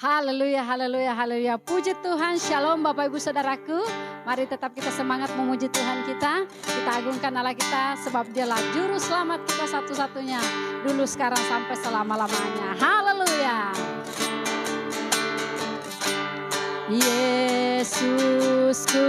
Haleluya, haleluya, haleluya. Puji Tuhan, shalom Bapak Ibu Saudaraku. Mari tetap kita semangat memuji Tuhan kita. Kita agungkan Allah kita sebab dialah juru selamat kita satu-satunya. Dulu, sekarang, sampai selama-lamanya. Haleluya. Yesusku.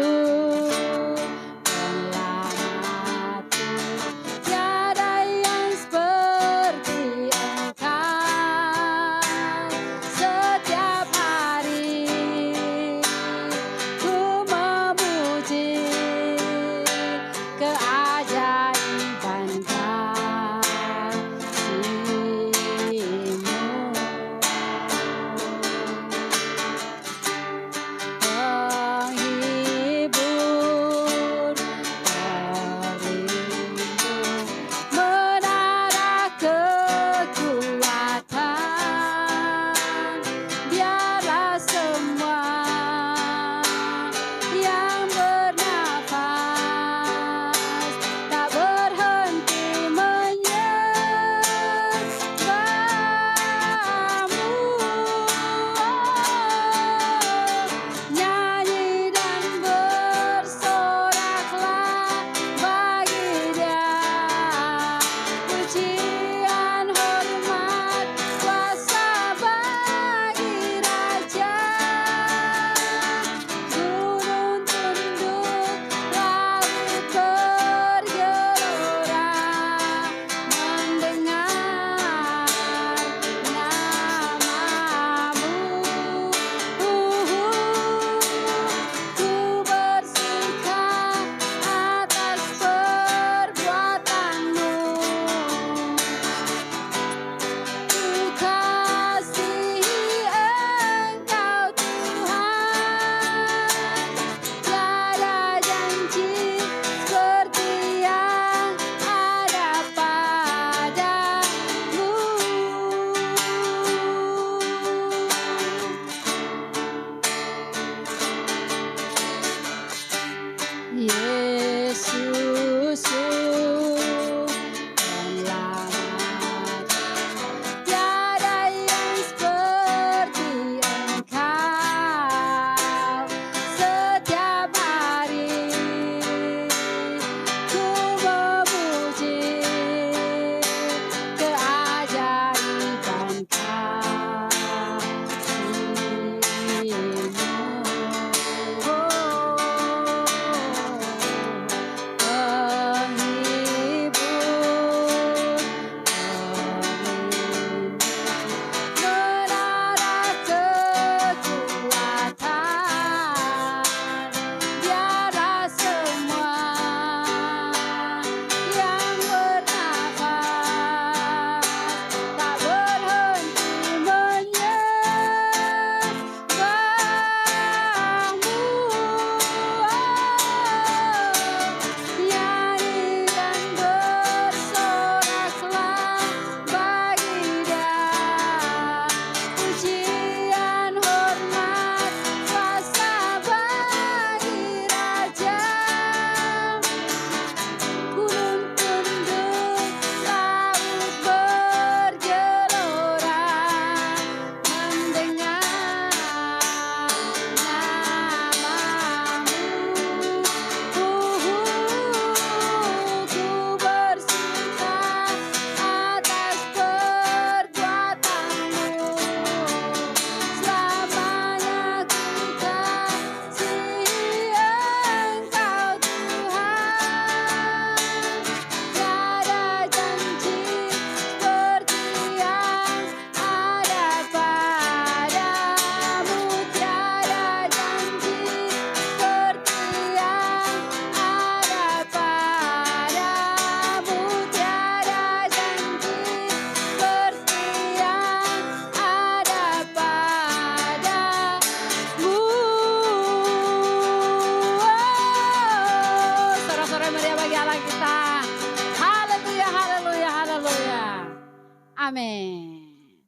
Amin.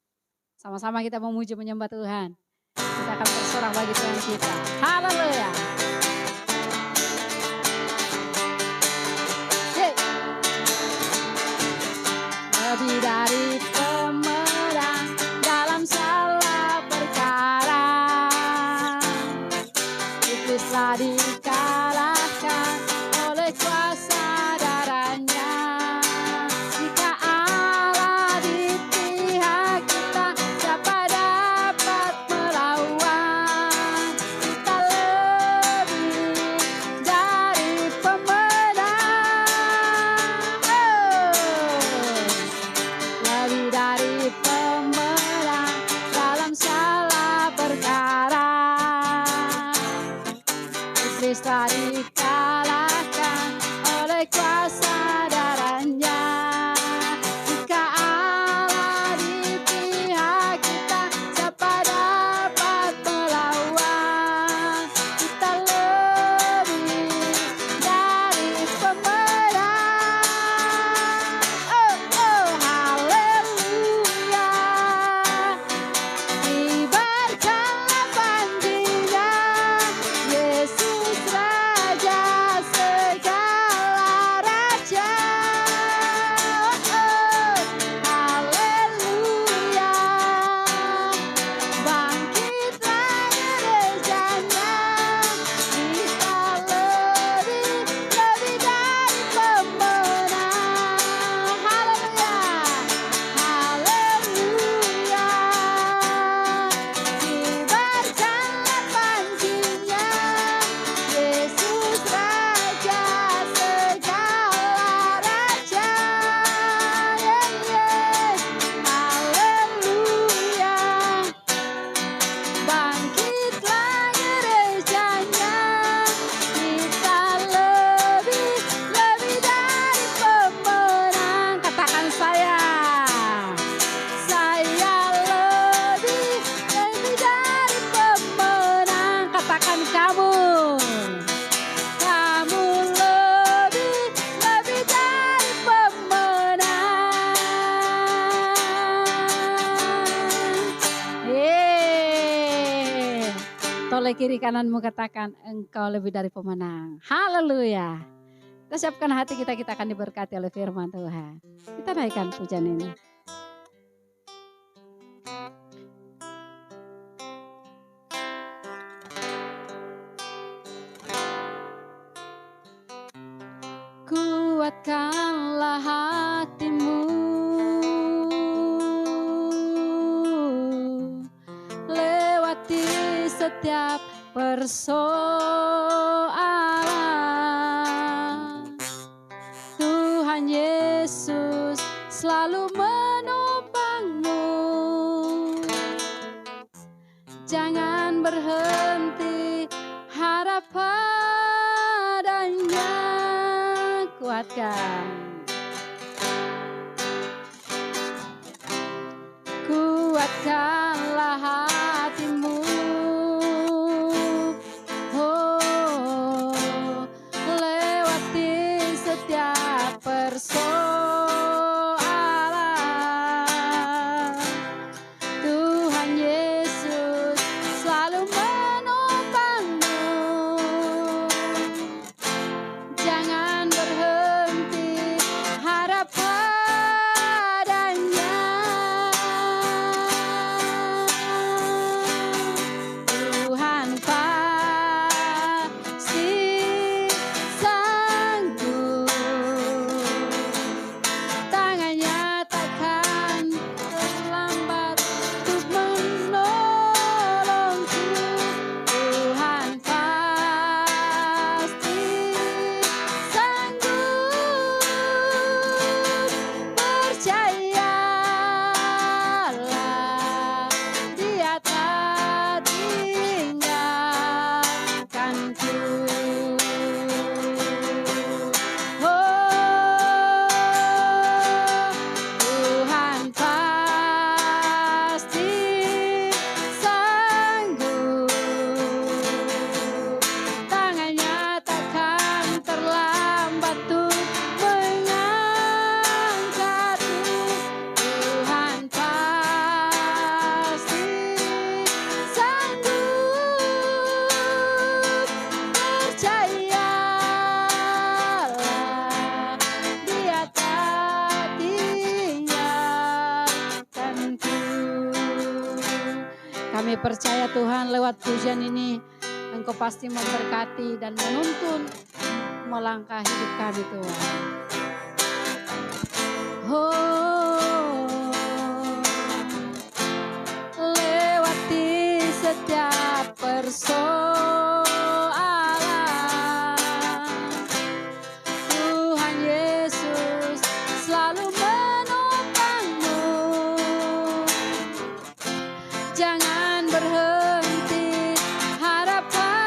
Sama-sama kita memuji menyembah Tuhan. Kita akan bersorak bagi Tuhan kita. Haleluya. Lebih dari pemenang dalam segala perkara. oleh kiri kananmu katakan, engkau lebih dari pemenang. Haleluya. Kita siapkan hati kita, kita akan diberkati oleh firman Tuhan. Kita naikkan pujian ini. Kuatkanlah hatimu, lewati setiap persoalan. Tuhan Yesus selalu menopangmu. Jangan berhenti harap padanya. Kuatkanlah hatimu, lewati setiap persoalan. Tuhan Yesus selalu menopangmu. Jangan berhenti harap padanya. Tuhan pasti sanggup, tangannya takkan terlambat untuk menolongku. Tuhan pasti sanggup, percayalah, Dia tak tinggalkanku. Tuhan pasti sanggup, tangannya takkan terlambat untuk mengangkatku. Tuhan pasti sanggup, percayalah, Dia tak tinggalkanku. Kami percaya Tuhan, lewat pujian ini Engkau pasti memberkati dan menuntun melangkah hidup kami Tuhan. Lewati setiap persoalan. Tuhan Yesus selalu menopangmu. Jangan berhenti harap padanya.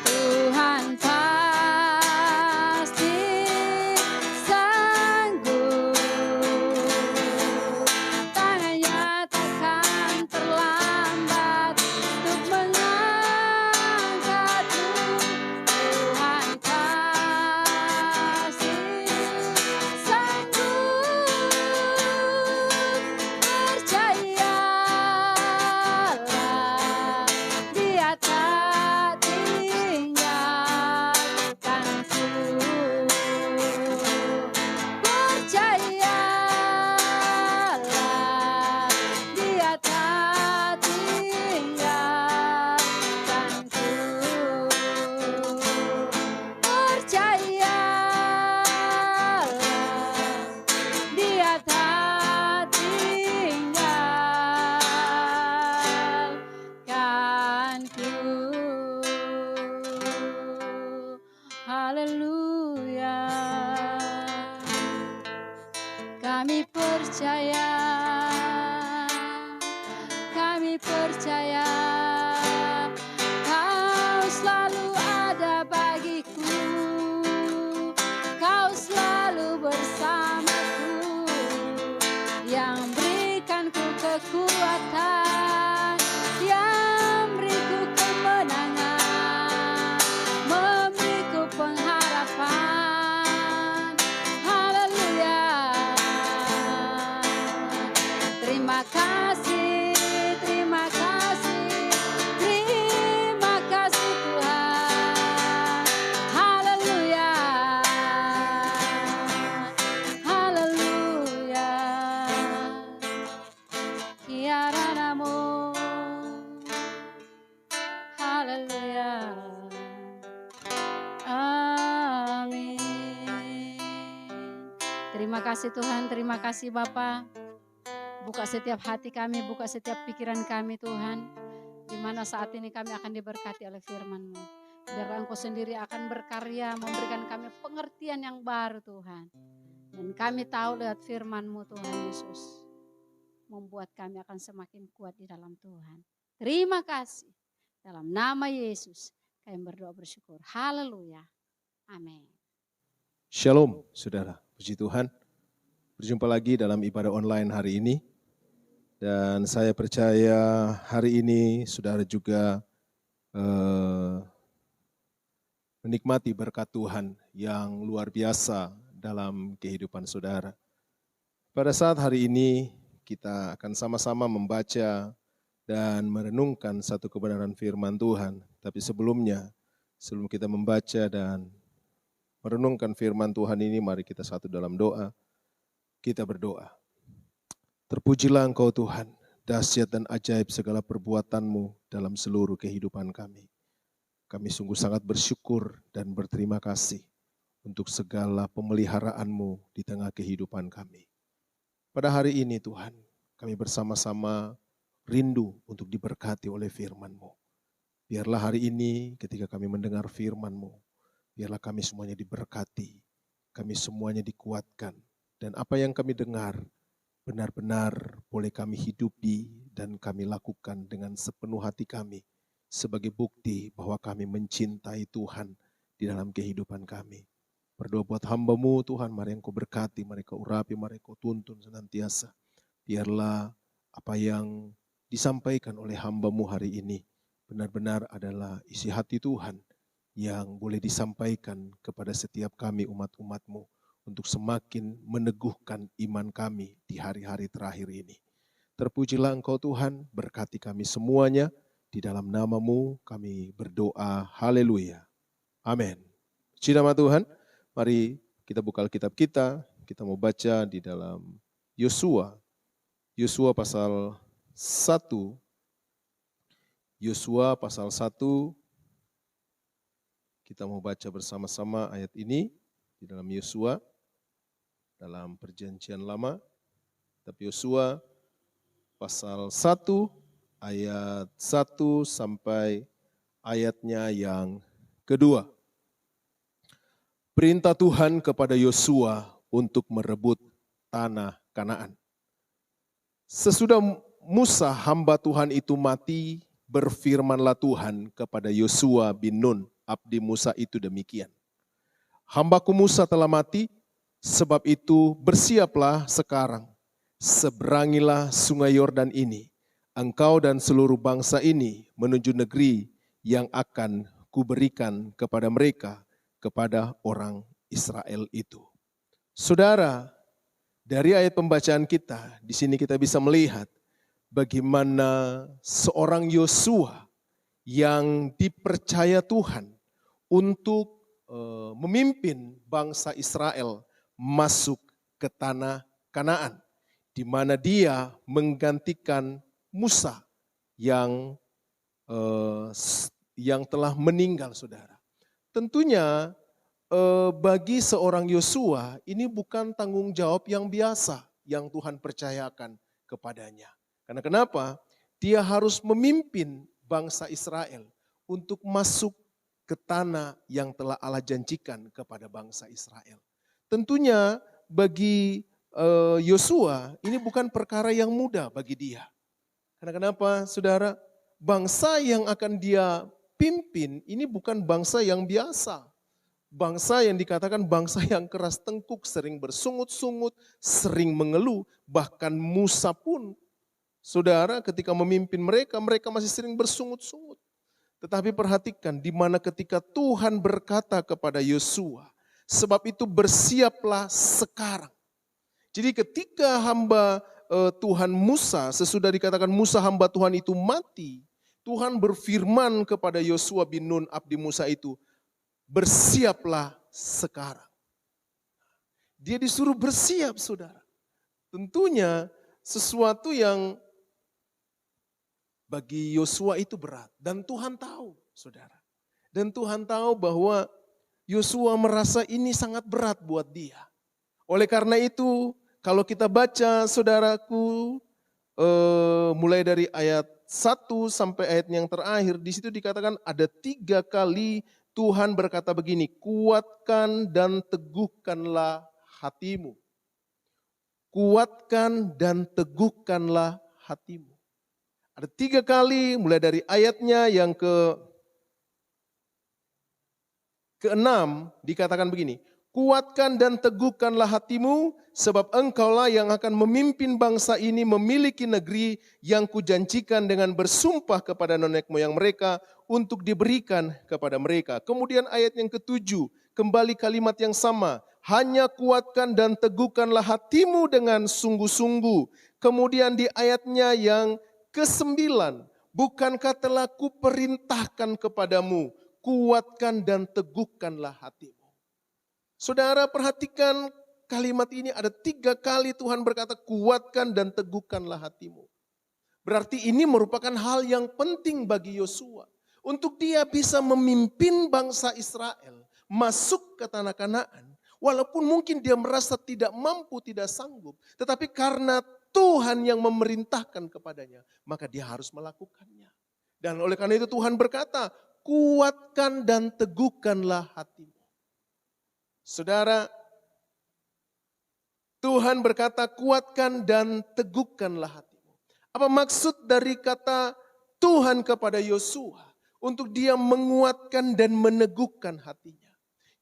Tuhan pasti sanggup, tangannya takkan terlambat untuk mengangkatmu. Tuhan pasti sanggup, percayalah, Dia tak tinggalkanku. Percayalah, Dia tak tinggalkanku. Percayalah, Dia tak tinggalkanku. Haleluya. Kami percaya, kami percaya, Kau selalu ada bagiku, Kau selalu bersamaku, yang berikanku kekuatan, yang beriku kemenangan, memberiku pengharapan. Haleluya. Terima kasih Tuhan, terima kasih Bapa. Buka setiap hati kami, buka setiap pikiran kami Tuhan. Di mana saat ini kami akan diberkati oleh firman-Mu. Biar Engkau sendiri akan berkarya, memberikan kami pengertian yang baru Tuhan. Dan kami tahu lewat firman-Mu Tuhan Yesus, membuat kami akan semakin kuat di dalam Tuhan. Terima kasih. Dalam nama Yesus, kami berdoa bersyukur. Haleluya. Amin. Shalom, saudara. Puji Tuhan. Berjumpa lagi dalam ibadah online hari ini. Dan saya percaya hari ini saudara juga menikmati berkat Tuhan yang luar biasa dalam kehidupan saudara. Pada saat hari ini kita akan sama-sama membaca dan merenungkan satu kebenaran firman Tuhan. Tapi sebelumnya, sebelum kita membaca dan merenungkan firman Tuhan ini, mari kita satu dalam doa. Kita berdoa. Terpujilah Engkau Tuhan, dahsyat dan ajaib segala perbuatan-Mu dalam seluruh kehidupan kami. Kami sungguh sangat bersyukur dan berterima kasih untuk segala pemeliharaan-Mu di tengah kehidupan kami. Pada hari ini Tuhan, kami bersama-sama rindu untuk diberkati oleh firman-Mu. Biarlah hari ini ketika kami mendengar firman-Mu, biarlah kami semuanya diberkati, kami semuanya dikuatkan, dan apa yang kami dengar benar-benar boleh kami hidupi dan kami lakukan dengan sepenuh hati kami sebagai bukti bahwa kami mencintai Tuhan di dalam kehidupan kami. Berdoa buat hamba-Mu Tuhan, mari Engkau berkati, mari Kau urapi, mari Kau tuntun senantiasa. Biarlah apa yang disampaikan oleh hamba-Mu hari ini benar-benar adalah isi hati Tuhan yang boleh disampaikan kepada setiap kami umat-umat-Mu untuk semakin meneguhkan iman kami di hari-hari terakhir ini. Terpujilah Engkau Tuhan, berkati kami semuanya, di dalam nama-Mu kami berdoa, haleluya, amin. Puji nama Tuhan, mari kita buka Alkitab kita mau baca di dalam Yosua pasal 1, Yosua pasal 1, kita mau baca bersama-sama ayat ini di dalam Yosua, dalam perjanjian lama. Tapi Yosua pasal 1 ayat 1 sampai ayatnya yang kedua. Perintah Tuhan kepada Yosua untuk merebut tanah Kanaan. Sesudah Musa hamba Tuhan itu mati, berfirmanlah Tuhan kepada Yosua bin Nun, abdi Musa itu demikian. Hambaku Musa telah mati, sebab itu bersiaplah sekarang, seberangilah sungai Yordan ini, engkau dan seluruh bangsa ini menuju negeri yang akan kuberikan kepada mereka, kepada orang Israel itu. Saudara, dari ayat pembacaan kita, di sini kita bisa melihat bagaimana seorang Yosua yang dipercaya Tuhan untuk memimpin bangsa Israel masuk ke tanah Kanaan, di mana dia menggantikan Musa yang telah meninggal, saudara. Tentunya bagi seorang Yosua ini bukan tanggung jawab yang biasa yang Tuhan percayakan kepadanya. Karena kenapa? Dia harus memimpin bangsa Israel untuk masuk ke tanah yang telah Allah janjikan kepada bangsa Israel. Tentunya bagi Yosua ini bukan perkara yang mudah bagi dia. Karena kenapa, saudara? Bangsa yang akan dia pimpin ini bukan bangsa yang biasa. Bangsa yang dikatakan bangsa yang keras tengkuk, sering bersungut-sungut, sering mengeluh. Bahkan Musa pun, saudara, ketika memimpin mereka masih sering bersungut-sungut. Tetapi perhatikan di mana ketika Tuhan berkata kepada Yosua, sebab itu bersiaplah sekarang. Jadi ketika hamba Tuhan Musa, sesudah dikatakan Musa hamba Tuhan itu mati, Tuhan berfirman kepada Yosua bin Nun abdi Musa itu, bersiaplah sekarang. Dia disuruh bersiap, saudara. Tentunya sesuatu yang bagi Yosua itu berat. Dan Tuhan tahu, saudara. Dan Tuhan tahu bahwa Yosua merasa ini sangat berat buat dia. Oleh karena itu, kalau kita baca saudaraku, mulai dari ayat 1 sampai ayat yang terakhir, di situ dikatakan ada 3 kali Tuhan berkata begini, kuatkan dan teguhkanlah hatimu. Kuatkan dan teguhkanlah hatimu. Ada 3 kali, mulai dari ayatnya yang ke-6 dikatakan begini, kuatkan dan teguhkanlah hatimu, sebab engkaulah yang akan memimpin bangsa ini memiliki negeri yang kujanjikan dengan bersumpah kepada nenek moyang mereka untuk diberikan kepada mereka. Kemudian ayat yang ke-7, kembali kalimat yang sama, hanya kuatkan dan teguhkanlah hatimu dengan sungguh-sungguh. Kemudian di ayatnya yang ke-9, bukankah telah kuperintahkan kepadamu, kuatkan dan teguhkanlah hatimu. Saudara perhatikan kalimat ini ada 3 kali Tuhan berkata kuatkan dan teguhkanlah hatimu. Berarti ini merupakan hal yang penting bagi Yosua. Untuk dia bisa memimpin bangsa Israel masuk ke tanah Kanaan. Walaupun mungkin dia merasa tidak mampu, tidak sanggup. Tetapi karena Tuhan yang memerintahkan kepadanya, maka dia harus melakukannya. Dan oleh karena itu Tuhan berkata, kuatkan dan teguhkanlah hatimu. Saudara, Tuhan berkata kuatkan dan teguhkanlah hatimu. Apa maksud dari kata Tuhan kepada Yosua? Untuk dia menguatkan dan meneguhkan hatinya.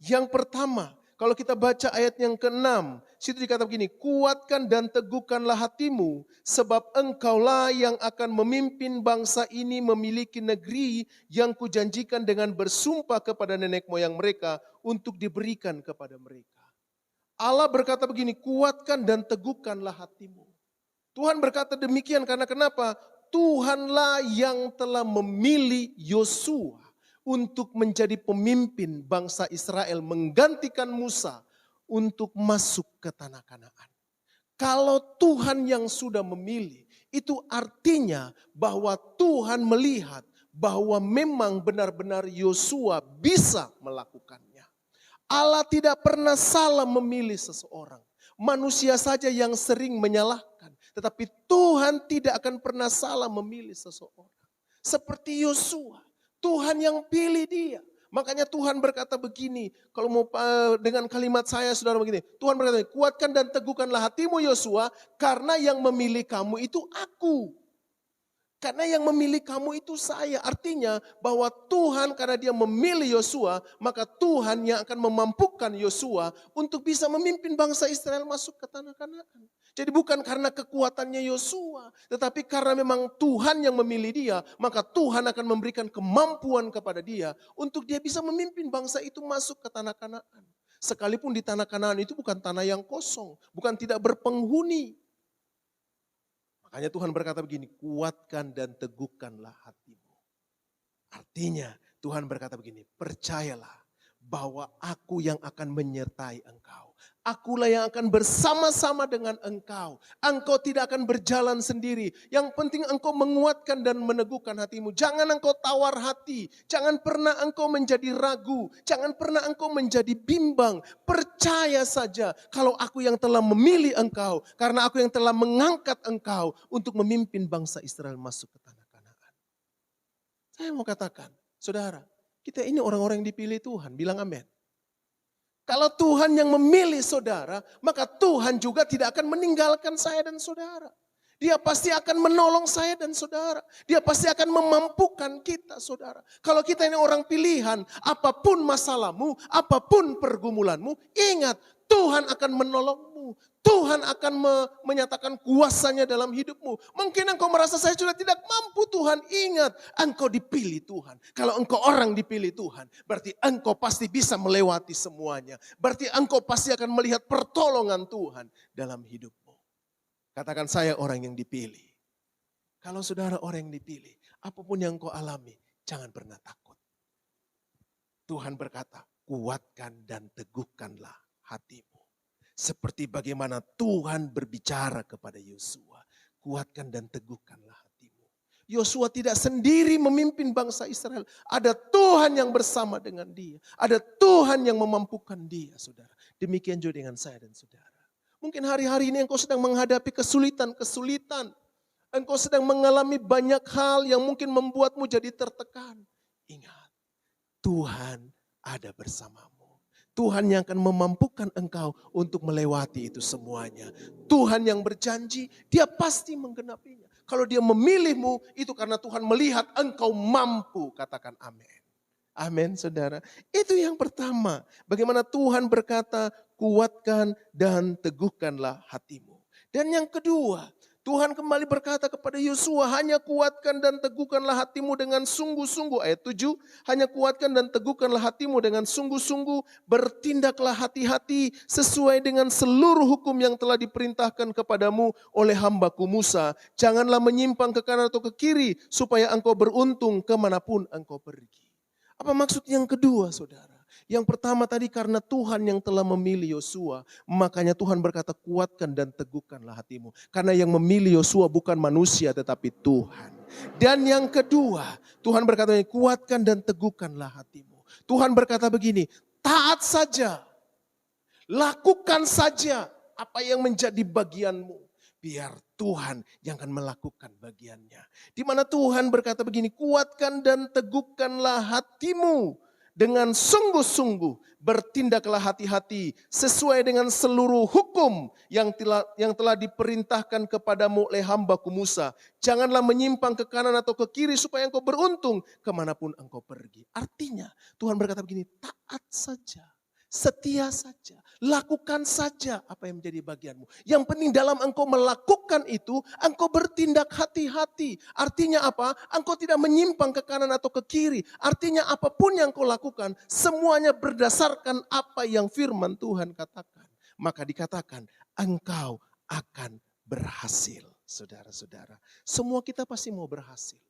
Yang pertama, kalau kita baca ayat yang ke-6, situ dikatakan begini, kuatkan dan teguhkanlah hatimu, sebab engkaulah yang akan memimpin bangsa ini memiliki negeri yang kujanjikan dengan bersumpah kepada nenek moyang mereka untuk diberikan kepada mereka. Allah berkata begini, kuatkan dan teguhkanlah hatimu. Tuhan berkata demikian karena kenapa? Tuhanlah yang telah memilih Yosua untuk menjadi pemimpin bangsa Israel, menggantikan Musa untuk masuk ke tanah Kanaan. Kalau Tuhan yang sudah memilih, itu artinya bahwa Tuhan melihat bahwa memang benar-benar Yosua bisa melakukannya. Allah tidak pernah salah memilih seseorang. Manusia saja yang sering menyalahkan. Tetapi Tuhan tidak akan pernah salah memilih seseorang. Seperti Yosua, Tuhan yang pilih dia. Makanya Tuhan berkata begini, kalau mau dengan kalimat saya saudara begini. Tuhan berkata, kuatkan dan teguhkanlah hatimu Yosua, karena yang memilih kamu itu aku. Karena yang memilih kamu itu saya. Artinya bahwa Tuhan karena dia memilih Yosua, maka Tuhan yang akan memampukan Yosua untuk bisa memimpin bangsa Israel masuk ke tanah Kanaan. Jadi bukan karena kekuatannya Yosua, tetapi karena memang Tuhan yang memilih dia, maka Tuhan akan memberikan kemampuan kepada dia untuk dia bisa memimpin bangsa itu masuk ke tanah Kanaan. Sekalipun di tanah Kanaan itu bukan tanah yang kosong, bukan tidak berpenghuni. Makanya Tuhan berkata begini, kuatkan dan teguhkanlah hatimu. Artinya Tuhan berkata begini, percayalah bahwa aku yang akan menyertai engkau. Akulah yang akan bersama-sama dengan engkau. Engkau tidak akan berjalan sendiri. Yang penting engkau menguatkan dan meneguhkan hatimu. Jangan engkau tawar hati. Jangan pernah engkau menjadi ragu. Jangan pernah engkau menjadi bimbang. Percaya saja kalau aku yang telah memilih engkau. Karena aku yang telah mengangkat engkau untuk memimpin bangsa Israel masuk ke tanah Kanaan. Saya mau katakan, saudara, kita ini orang-orang yang dipilih Tuhan. Bilang amin. Kalau Tuhan yang memilih saudara, maka Tuhan juga tidak akan meninggalkan saya dan saudara. Dia pasti akan menolong saya dan saudara. Dia pasti akan memampukan kita saudara. Kalau kita ini orang pilihan, apapun masalahmu, apapun pergumulanmu, ingat Tuhan akan menolongmu. Tuhan akan menyatakan kuasanya dalam hidupmu. Mungkin engkau merasa saya sudah tidak mampu Tuhan. Ingat, engkau dipilih Tuhan. Kalau engkau orang dipilih Tuhan, berarti engkau pasti bisa melewati semuanya. Berarti engkau pasti akan melihat pertolongan Tuhan dalam hidupmu. Katakan saya orang yang dipilih. Kalau saudara orang yang dipilih, apapun yang engkau alami, jangan pernah takut. Tuhan berkata, kuatkan dan teguhkanlah hatimu. Seperti bagaimana Tuhan berbicara kepada Yosua. Kuatkan dan teguhkanlah hatimu. Yosua tidak sendiri memimpin bangsa Israel. Ada Tuhan yang bersama dengan dia. Ada Tuhan yang memampukan dia, saudara. Demikian juga dengan saya dan saudara. Mungkin hari-hari ini engkau sedang menghadapi kesulitan-kesulitan. Engkau sedang mengalami banyak hal yang mungkin membuatmu jadi tertekan. Ingat, Tuhan ada bersamamu. Tuhan yang akan memampukan engkau untuk melewati itu semuanya. Tuhan yang berjanji, dia pasti menggenapinya. Kalau dia memilihmu, itu karena Tuhan melihat engkau mampu. Katakan amin. Amin, saudara. Itu yang pertama. Bagaimana Tuhan berkata, kuatkan dan teguhkanlah hatimu. Dan yang kedua, Tuhan kembali berkata kepada Yosua, hanya kuatkan dan teguhkanlah hatimu dengan sungguh-sungguh. Ayat 7, hanya kuatkan dan teguhkanlah hatimu dengan sungguh-sungguh. Bertindaklah hati-hati sesuai dengan seluruh hukum yang telah diperintahkan kepadamu oleh hambaku Musa. Janganlah menyimpang ke kanan atau ke kiri, supaya engkau beruntung kemanapun engkau pergi. Apa maksud yang kedua, saudara? Yang pertama tadi karena Tuhan yang telah memilih Yosua, makanya Tuhan berkata kuatkan dan teguhkanlah hatimu. Karena yang memilih Yosua bukan manusia tetapi Tuhan. Dan yang kedua, Tuhan berkata kuatkan dan teguhkanlah hatimu. Tuhan berkata begini, taat saja, lakukan saja apa yang menjadi bagianmu. Biar Tuhan yang akan melakukan bagiannya. Di mana Tuhan berkata begini, kuatkan dan teguhkanlah hatimu. Dengan sungguh-sungguh bertindaklah hati-hati sesuai dengan seluruh hukum yang telah diperintahkan kepadamu oleh hambaku Musa. Janganlah menyimpang ke kanan atau ke kiri supaya engkau beruntung kemanapun engkau pergi. Artinya Tuhan berkata begini, taat saja. Setia saja, lakukan saja apa yang menjadi bagianmu. Yang penting dalam engkau melakukan itu, engkau bertindak hati-hati. Artinya apa? Engkau tidak menyimpang ke kanan atau ke kiri. Artinya apapun yang engkau lakukan, semuanya berdasarkan apa yang firman Tuhan katakan. Maka dikatakan, engkau akan berhasil. Saudara-saudara, semua kita pasti mau berhasil.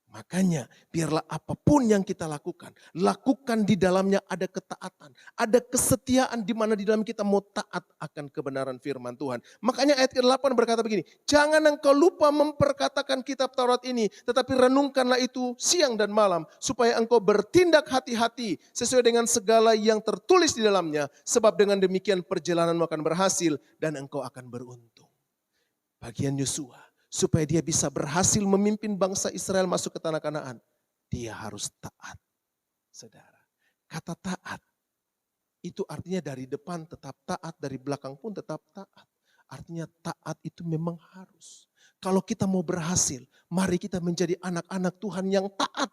Makanya biarlah apapun yang kita lakukan di dalamnya ada ketaatan, ada kesetiaan di mana di dalam kita mau taat akan kebenaran firman Tuhan. Makanya ayat ke-8 berkata begini, jangan engkau lupa memperkatakan kitab Taurat ini, tetapi renungkanlah itu siang dan malam, supaya engkau bertindak hati-hati sesuai dengan segala yang tertulis di dalamnya, sebab dengan demikian perjalananmu akan berhasil dan engkau akan beruntung. Bagian Yosua. Supaya dia bisa berhasil memimpin bangsa Israel masuk ke tanah Kanaan. Dia harus taat. Saudara, kata taat itu artinya dari depan tetap taat, dari belakang pun tetap taat. Artinya taat itu memang harus. Kalau kita mau berhasil, mari kita menjadi anak-anak Tuhan yang taat.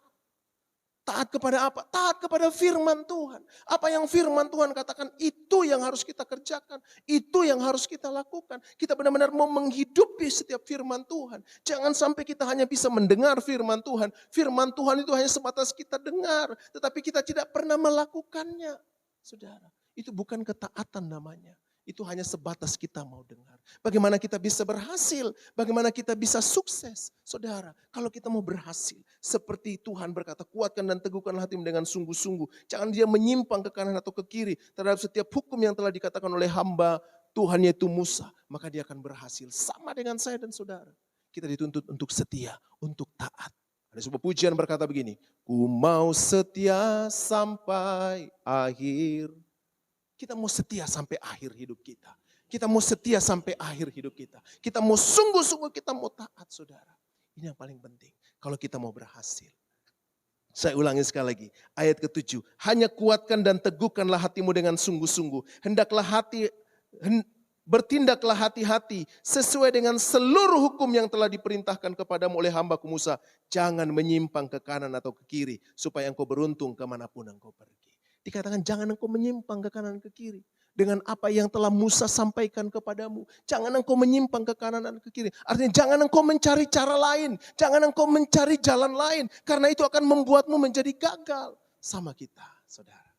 Taat kepada apa? Taat kepada firman Tuhan. Apa yang firman Tuhan katakan itu yang harus kita kerjakan. Itu yang harus kita lakukan. Kita benar-benar mau menghidupi setiap firman Tuhan. Jangan sampai kita hanya bisa mendengar firman Tuhan. Firman Tuhan itu hanya sebatas kita dengar. Tetapi kita tidak pernah melakukannya. Saudara, itu bukan ketaatan namanya. Itu hanya sebatas kita mau dengar. Bagaimana kita bisa berhasil? Bagaimana kita bisa sukses? Saudara, kalau kita mau berhasil, seperti Tuhan berkata, kuatkan dan teguhkanlah hatimu dengan sungguh-sungguh. Jangan dia menyimpang ke kanan atau ke kiri terhadap setiap hukum yang telah dikatakan oleh hamba Tuhan yaitu Musa. Maka dia akan berhasil. Sama dengan saya dan saudara. Kita dituntut untuk setia, untuk taat. Ada sebuah pujian berkata begini, ku mau setia sampai akhir. Kita mau setia sampai akhir hidup kita. Kita mau setia sampai akhir hidup kita. Kita mau sungguh-sungguh, kita mau taat, saudara. Ini yang paling penting. Kalau kita mau berhasil. Saya ulangi sekali lagi. Ayat ke-7. Hanya kuatkan dan teguhkanlah hatimu dengan sungguh-sungguh. Bertindaklah hati-hati sesuai dengan seluruh hukum yang telah diperintahkan kepadamu oleh hambaku Musa. Jangan menyimpang ke kanan atau ke kiri. Supaya engkau beruntung kemanapun engkau pergi. Dikatakan jangan engkau menyimpang ke kanan ke kiri. Dengan apa yang telah Musa sampaikan kepadamu. Jangan engkau menyimpang ke kanan dan ke kiri. Artinya jangan engkau mencari cara lain. Jangan engkau mencari jalan lain. Karena itu akan membuatmu menjadi gagal. Sama kita, saudara.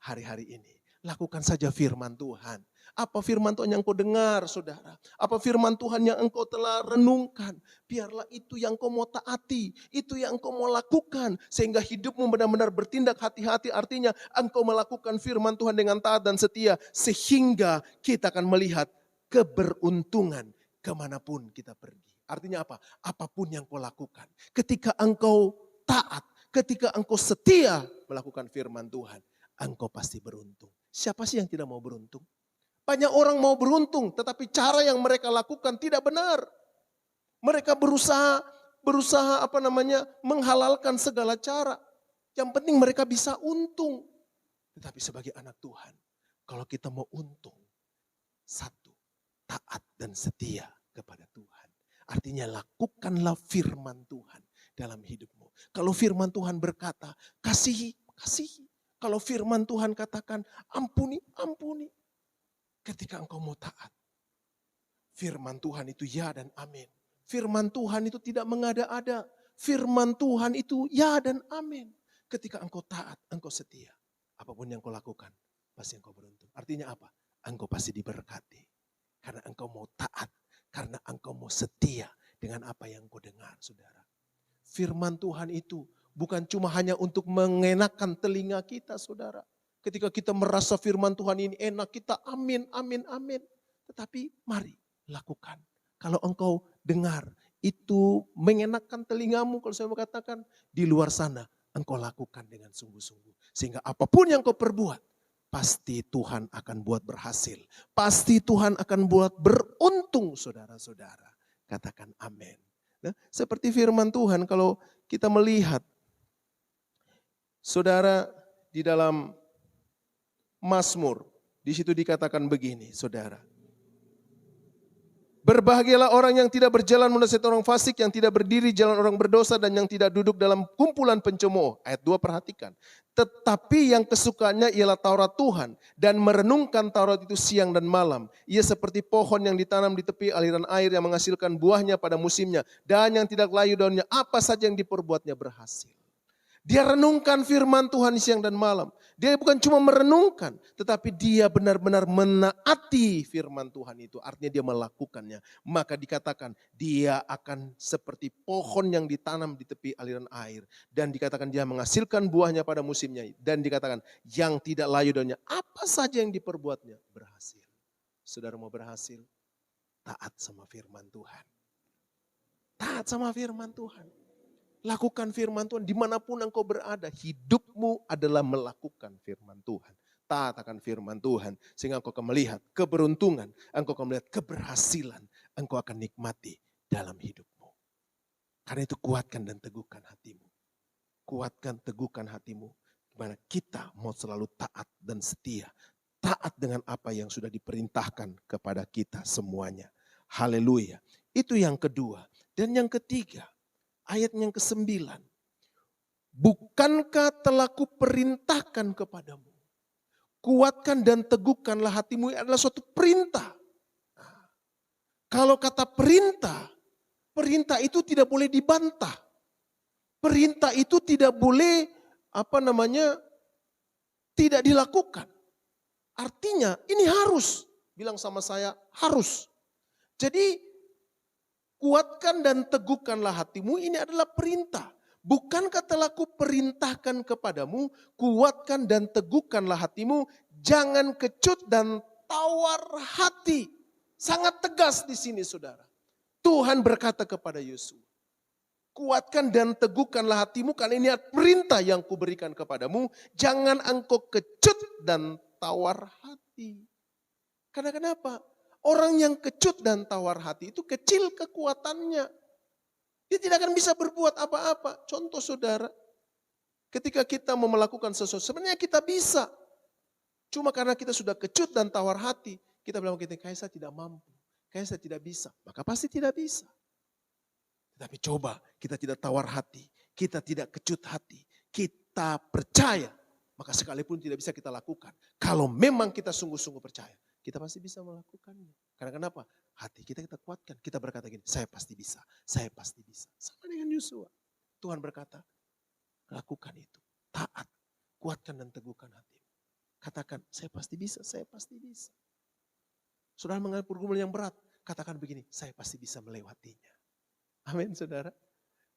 Hari-hari ini lakukan saja firman Tuhan. Apa firman Tuhan yang kau dengar, saudara? Apa firman Tuhan yang engkau telah renungkan? Biarlah itu yang kau mau taati, itu yang engkau mau lakukan. Sehingga hidupmu benar-benar bertindak hati-hati, artinya engkau melakukan firman Tuhan dengan taat dan setia. Sehingga kita akan melihat keberuntungan kemanapun kita pergi. Artinya apa? Apapun yang kau lakukan. Ketika engkau taat, ketika engkau setia melakukan firman Tuhan, engkau pasti beruntung. Siapa sih yang tidak mau beruntung? Banyak orang mau beruntung, tetapi cara yang mereka lakukan tidak benar. Mereka berusaha menghalalkan segala cara. Yang penting mereka bisa untung. Tetapi sebagai anak Tuhan, kalau kita mau untung, satu, taat dan setia kepada Tuhan. Artinya lakukanlah firman Tuhan dalam hidupmu. Kalau firman Tuhan berkata, kasihi, kasihi. Kalau firman Tuhan katakan, ampuni, ampuni. Ketika engkau mau taat, firman Tuhan itu ya dan amin. Firman Tuhan itu tidak mengada-ada. Firman Tuhan itu ya dan amin. Ketika engkau taat, engkau setia. Apapun yang kau lakukan, pasti engkau beruntung. Artinya apa? Engkau pasti diberkati. Karena engkau mau taat. Karena engkau mau setia dengan apa yang kau dengar, saudara. Firman Tuhan itu bukan cuma hanya untuk mengenakan telinga kita, saudara. Ketika kita merasa firman Tuhan ini enak, kita amin, amin, amin. Tetapi mari lakukan. Kalau engkau dengar, itu mengenakan telingamu, kalau saya mau katakan, di luar sana engkau lakukan dengan sungguh-sungguh. Sehingga apapun yang kau perbuat, pasti Tuhan akan buat berhasil. Pasti Tuhan akan buat beruntung, saudara-saudara. Katakan amin. Nah, seperti firman Tuhan, kalau kita melihat, saudara, di dalam Mazmur, di situ dikatakan begini, saudara. Berbahagialah orang yang tidak berjalan menasihat orang fasik, yang tidak berdiri jalan orang berdosa, dan yang tidak duduk dalam kumpulan pencemooh. Ayat 2 perhatikan. Tetapi yang kesukaannya ialah Taurat Tuhan, dan merenungkan Taurat itu siang dan malam. Ia seperti pohon yang ditanam di tepi aliran air yang menghasilkan buahnya pada musimnya, dan yang tidak layu daunnya, apa saja yang diperbuatnya berhasil. Dia renungkan firman Tuhan siang dan malam. Dia bukan cuma merenungkan, tetapi dia benar-benar menaati firman Tuhan itu. Artinya dia melakukannya. Maka dikatakan dia akan seperti pohon yang ditanam di tepi aliran air. Dan dikatakan dia menghasilkan buahnya pada musimnya. Dan dikatakan yang tidak layu daunnya, apa saja yang diperbuatnya berhasil. Saudara mau berhasil? Taat sama firman Tuhan. Taat sama firman Tuhan. Lakukan firman Tuhan dimanapun engkau berada. Hidupmu adalah melakukan firman Tuhan. Taat akan firman Tuhan. Sehingga engkau akan melihat keberuntungan. Engkau akan melihat keberhasilan. Engkau akan nikmati dalam hidupmu. Karena itu kuatkan dan teguhkan hatimu. Kuatkan, teguhkan hatimu. Dimana kita mau selalu taat dan setia. Taat dengan apa yang sudah diperintahkan kepada kita semuanya. Haleluya. Itu yang kedua. Dan yang ketiga. Ayat yang ke-9. Bukankah telah kuperintahkan kepadamu? Kuatkan dan teguhkanlah hatimu, adalah suatu perintah. Kalau kata perintah, perintah itu tidak boleh dibantah. Perintah itu tidak boleh, tidak dilakukan. Artinya ini harus, bilang sama saya harus. Jadi kuatkan dan teguhkanlah hatimu, ini adalah perintah. Bukankah telah kuperintahkan kepadamu, kuatkan dan teguhkanlah hatimu, jangan kecut dan tawar hati. Sangat tegas di sini, saudara. Tuhan berkata kepada Yosua, kuatkan dan teguhkanlah hatimu, karena ini adalah perintah yang kuberikan kepadamu, jangan engkau kecut dan tawar hati. Karena kenapa? Orang yang kecut dan tawar hati itu kecil kekuatannya. Dia tidak akan bisa berbuat apa-apa. Contoh saudara, ketika kita mau melakukan sesuatu, sebenarnya kita bisa. Cuma karena kita sudah kecut dan tawar hati, kita bilang kayak saya tidak mampu, kayak saya tidak bisa. Maka pasti tidak bisa. Tapi coba kita tidak tawar hati, kita tidak kecut hati, kita percaya. Maka sekalipun tidak bisa kita lakukan. Kalau memang kita sungguh-sungguh percaya, kita pasti bisa melakukannya. Karena kenapa? Hati kita kuatkan. Kita berkata gini, saya pasti bisa, saya pasti bisa. Sama dengan Yosua. Tuhan berkata, lakukan itu. Taat, kuatkan dan teguhkan hatimu. Katakan, saya pasti bisa, saya pasti bisa. Saudara mengalami pergumulan yang berat, katakan begini, saya pasti bisa melewatinya. Amin saudara.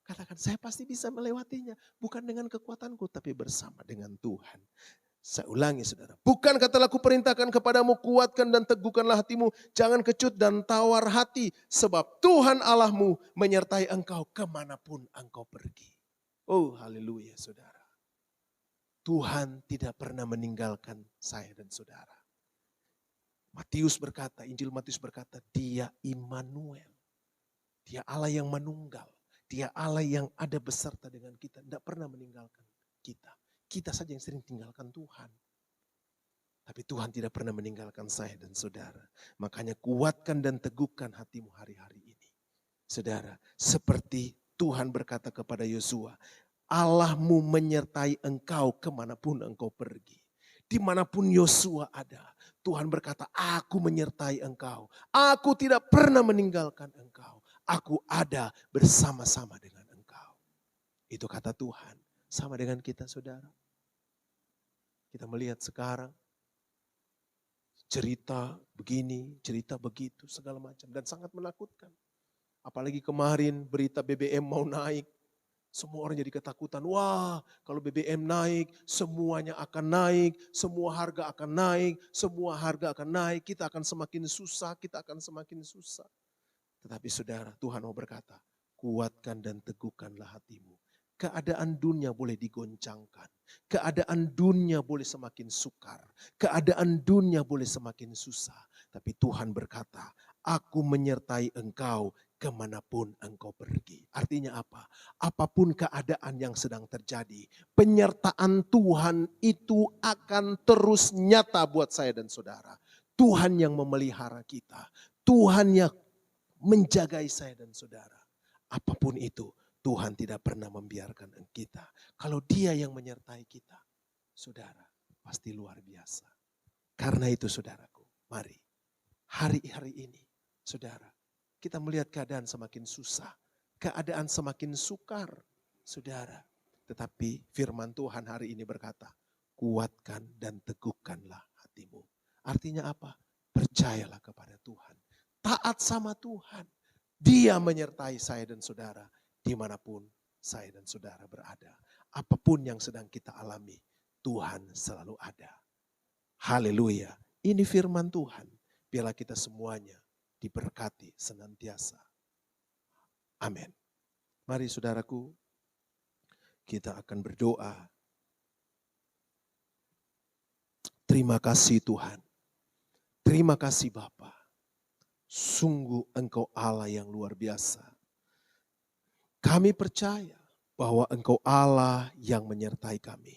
Katakan, saya pasti bisa melewatinya. Bukan dengan kekuatanku, tapi bersama dengan Tuhan. Saya ulangi saudara, bukan katalah kuperintahkan kepadamu, kuatkan dan teguhkanlah hatimu, jangan kecut dan tawar hati, sebab Tuhan Allahmu menyertai engkau kemanapun engkau pergi. Oh haleluya saudara. Tuhan tidak pernah meninggalkan saya dan saudara. Matius berkata, Injil Matius berkata, Dia Immanuel. Dia Allah yang manunggal. Dia Allah yang ada beserta dengan kita. Tidak pernah meninggalkan kita. Kita saja yang sering tinggalkan Tuhan. Tapi Tuhan tidak pernah meninggalkan saya dan saudara. Makanya kuatkan dan teguhkan hatimu hari-hari ini. Saudara, seperti Tuhan berkata kepada Yosua, Allahmu menyertai engkau kemanapun engkau pergi. Dimanapun Yosua ada, Tuhan berkata, aku menyertai engkau. Aku tidak pernah meninggalkan engkau. Aku ada bersama-sama dengan engkau. Itu kata Tuhan. Sama dengan kita, saudara. Kita melihat sekarang cerita begini, cerita begitu, segala macam. Dan sangat menakutkan. Apalagi kemarin berita BBM mau naik. Semua orang jadi ketakutan. Wah, kalau BBM naik, semuanya akan naik. Semua harga akan naik. Semua harga akan naik. Kita akan semakin susah, kita akan semakin susah. Tetapi saudara, Tuhan mau berkata, kuatkan dan teguhkanlah hatimu. Keadaan dunia boleh digoncangkan. Keadaan dunia boleh semakin sukar. Keadaan dunia boleh semakin susah. Tapi Tuhan berkata, aku menyertai engkau kemanapun engkau pergi. Artinya apa? Apapun keadaan yang sedang terjadi, penyertaan Tuhan itu akan terus nyata buat saya dan saudara. Tuhan yang memelihara kita. Tuhan yang menjagai saya dan saudara. Apapun itu, Tuhan tidak pernah membiarkan kita. Kalau Dia yang menyertai kita, saudara, pasti luar biasa. Karena itu saudaraku, mari hari-hari ini, saudara, kita melihat keadaan semakin susah, keadaan semakin sukar, saudara. Tetapi firman Tuhan hari ini berkata, kuatkan dan teguhkanlah hatimu. Artinya apa? Percayalah kepada Tuhan. Taat sama Tuhan. Dia menyertai saya dan saudara dimanapun saya dan saudara berada. Apapun yang sedang kita alami, Tuhan selalu ada. Haleluya. Ini firman Tuhan. Biarlah kita semuanya diberkati senantiasa. Amin. Mari saudaraku, kita akan berdoa. Terima kasih Tuhan. Terima kasih Bapa. Sungguh Engkau Allah yang luar biasa. Kami percaya bahwa Engkau Allah yang menyertai kami.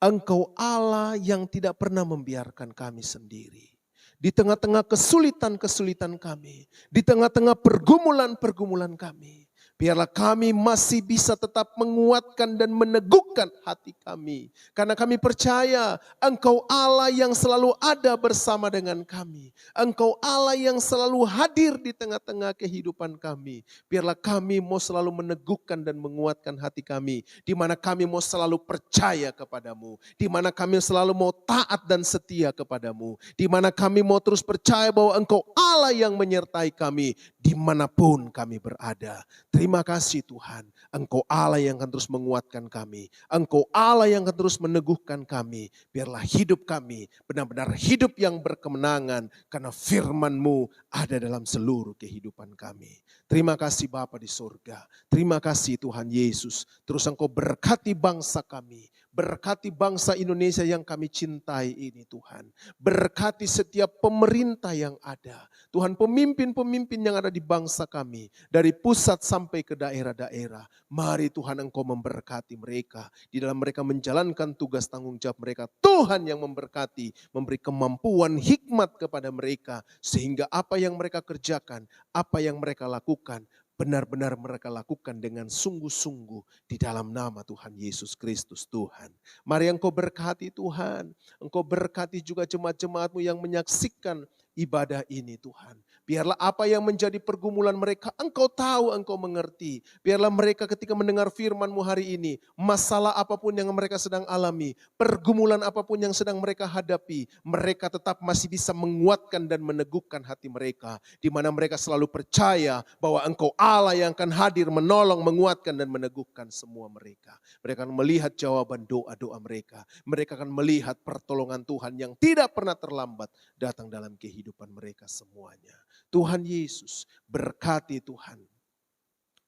Engkau Allah yang tidak pernah membiarkan kami sendiri. Di tengah-tengah kesulitan-kesulitan kami, di tengah-tengah pergumulan-pergumulan kami, biarlah kami masih bisa tetap menguatkan dan meneguhkan hati kami. Karena kami percaya Engkau Allah yang selalu ada bersama dengan kami. Engkau Allah yang selalu hadir di tengah-tengah kehidupan kami. Biarlah kami mau selalu meneguhkan dan menguatkan hati kami. Di mana kami mau selalu percaya kepadamu. Di mana kami selalu mau taat dan setia kepadamu. Di mana kami mau terus percaya bahwa Engkau Allah yang menyertai kami dimanapun kami berada. Terima kasih Tuhan, Engkau Allah yang akan terus menguatkan kami. Engkau Allah yang akan terus meneguhkan kami. Biarlah hidup kami benar-benar hidup yang berkemenangan. Karena firman-Mu ada dalam seluruh kehidupan kami. Terima kasih Bapa di surga. Terima kasih Tuhan Yesus. Terus Engkau berkati bangsa kami. Berkati bangsa Indonesia yang kami cintai ini Tuhan. Berkati setiap pemerintah yang ada. Tuhan, pemimpin-pemimpin yang ada di bangsa kami. Dari pusat sampai ke daerah-daerah. Mari Tuhan Engkau memberkati mereka. Di dalam mereka menjalankan tugas tanggung jawab mereka. Tuhan yang memberkati. Memberi kemampuan hikmat kepada mereka. Sehingga apa yang mereka kerjakan, apa yang mereka lakukan, benar-benar mereka lakukan dengan sungguh-sungguh di dalam nama Tuhan Yesus Kristus Tuhan. Mari Engkau berkati Tuhan. Engkau berkati juga jemaat-jemaat-Mu yang menyaksikan ibadah ini Tuhan. Biarlah apa yang menjadi pergumulan mereka, Engkau tahu, Engkau mengerti. Biarlah mereka ketika mendengar firman-Mu hari ini, masalah apapun yang mereka sedang alami, pergumulan apapun yang sedang mereka hadapi, mereka tetap masih bisa menguatkan dan meneguhkan hati mereka. Di mana mereka selalu percaya bahwa Engkau Allah yang akan hadir menolong, menguatkan dan meneguhkan semua mereka. Mereka akan melihat jawaban doa-doa mereka. Mereka akan melihat pertolongan Tuhan yang tidak pernah terlambat datang dalam kehidupan mereka semuanya. Tuhan Yesus berkati Tuhan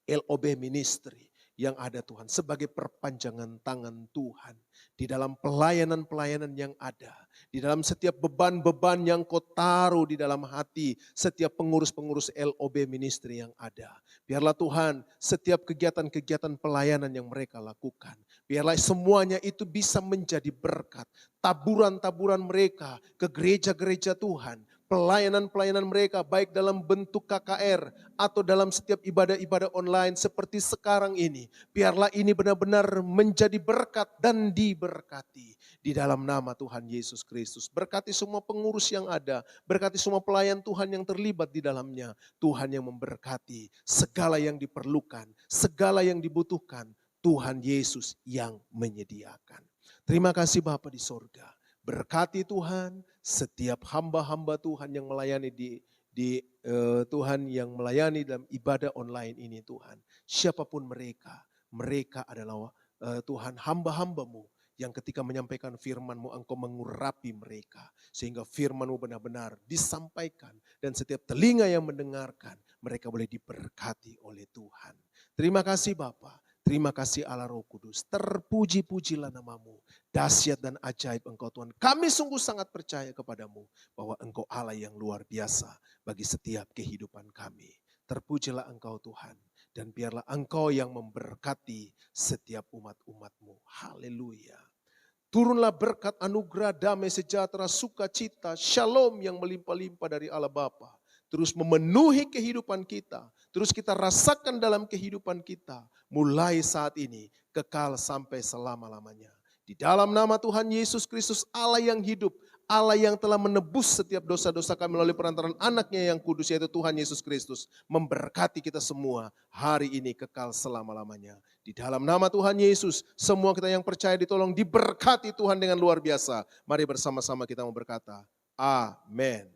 LOB Ministry yang ada Tuhan, sebagai perpanjangan tangan Tuhan. Di dalam pelayanan-pelayanan yang ada, di dalam setiap beban-beban yang kau taruh di dalam hati setiap pengurus-pengurus LOB ministry yang ada. Biarlah Tuhan setiap kegiatan-kegiatan pelayanan yang mereka lakukan, biarlah semuanya itu bisa menjadi berkat. Taburan-taburan mereka ke gereja-gereja Tuhan, pelayanan-pelayanan mereka baik dalam bentuk KKR atau dalam setiap ibadah-ibadah online seperti sekarang ini. Biarlah ini benar-benar menjadi berkat dan diberkati di dalam nama Tuhan Yesus Kristus. Berkati semua pengurus yang ada, berkati semua pelayan Tuhan yang terlibat di dalamnya. Tuhan yang memberkati segala yang diperlukan, segala yang dibutuhkan, Tuhan Yesus yang menyediakan. Terima kasih Bapa di sorga. Berkati Tuhan setiap hamba-hamba Tuhan yang melayani Tuhan yang melayani dalam ibadah online ini Tuhan. Siapapun mereka, mereka adalah Tuhan hamba-hambamu yang ketika menyampaikan firman-Mu Engkau mengurapi mereka. Sehingga firman-Mu benar-benar disampaikan dan setiap telinga yang mendengarkan mereka boleh diberkati oleh Tuhan. Terima kasih Bapa. Terima kasih Allah Roh Kudus, terpuji-pujilah namamu, dahsyat dan ajaib Engkau Tuhan. Kami sungguh sangat percaya kepadamu bahwa Engkau Allah yang luar biasa bagi setiap kehidupan kami. Terpujilah Engkau Tuhan dan biarlah Engkau yang memberkati setiap umat-umatmu. Haleluya. Turunlah berkat anugerah, damai, sejahtera, sukacita, shalom yang melimpah-limpah dari Allah Bapa. Terus memenuhi kehidupan kita. Terus kita rasakan dalam kehidupan kita. Mulai saat ini, kekal sampai selama-lamanya. Di dalam nama Tuhan Yesus Kristus, Allah yang hidup. Allah yang telah menebus setiap dosa-dosa kami melalui perantaraan anaknya yang kudus, yaitu Tuhan Yesus Kristus. Memberkati kita semua hari ini kekal selama-lamanya. Di dalam nama Tuhan Yesus, semua kita yang percaya ditolong diberkati Tuhan dengan luar biasa. Mari bersama-sama kita mau berkata, Amin.